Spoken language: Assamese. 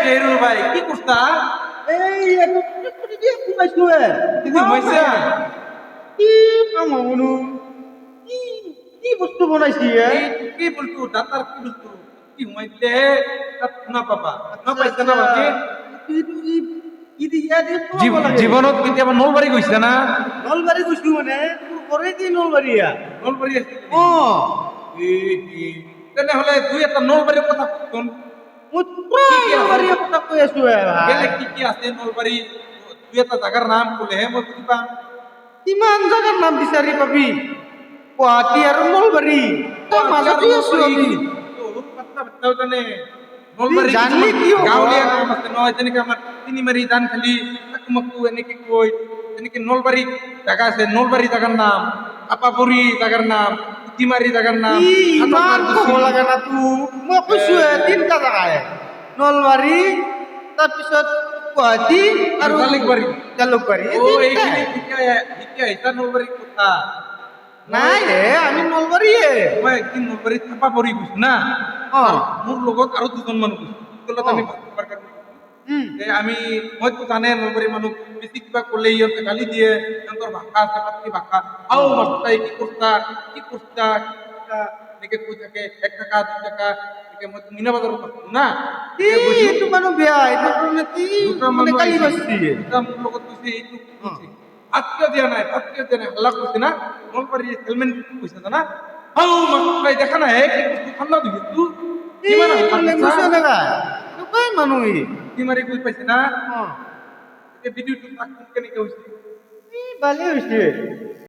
বেরুল ভাই কি করতা এই এত করে দিয়ে ঘুমাইছো দিদি হইছে কি কাম হবনু কি কি বস্তু বনাইছি এই কি বলতু দাতার কি বলতু কি হইছে তা না পাবা না পাইছ না বাকি কি দিয়া দিয়ে জীবনত কেতিয়াবা নলবাৰী গৈছে না নলবাৰী গৈছো মানে তোৰ ঘৰে কি নলবাৰীয়া নলবাৰী আছে অ তেনেহলে দুই এটা নলবাৰীৰ কথা কোন মই নলবাৰীয়া কথা কৈ আছো বেলেগ কি আছে নলবাৰী দুই এটা জাগাৰ নাম ক'লেহে মই বুজি পাম কিমান জাগাৰ নাম বিচাৰি পাবি গুৱাহাটী আৰু নলবাৰী তই মাজতে আছো আমি নলবাৰী জানলি কি হ'ব? গাঁৱলীয়া নাম আছে নহয় যেনেকে আমাৰ তিনিমাৰি দানখালি তাকুমাকু এনেকে কৈ তেনেকে নলবাৰী জাগা আছে নলবাৰী জাগাৰ নাম আপাপুৰী জাগাৰ নাম উটিমাৰী জাগাৰ নাম ইমান ক'ব লগা না তোক মই কৈছো তিনিটা জাগাই নলবাৰী তাৰপিছত গুৱাহাটী আৰু জালুকবাৰী জালুকবাৰী ও এইখিনি শিকাই এটা নলবাৰী কথা নাই আমি নলবাৰীয়ে মই একদিন নলবাৰীত আপাপুৰী গৈছো না অ মোৰ লগত আৰু দুজন মানুহ গৈছো স্কুলত আমি আমি মইতো জানে নলবাৰী মানুহ বেছি কিবা ক'লে ইহঁতে গালি দিয়ে সিহঁতৰ ভাষা আছে মাতৃভাষা আও মাষ্টাই কি কৰতা এনেকে কৈ থাকে 1 টাকা 2 টাকা এনেকে মই মিনা বাজাৰত আছো না এইটো মানুহ বেয়া এইটো কাৰণে কি মানে গালি পাইছি মোৰ লগত কৈছে এইটো কৈছে আত্মীয় দিয়া নাই হাল্লা কৰছে না নলবাৰী হেলমেট কৈছে জানা আও মাষ্টাই দেখা নাই কি বস্তু ঠান্ডা দিবি তুই কিমান মানুহ তিমারি কই পাইছে না অ ভিডিওটো কেনেকে হইছে ভালে হৈছে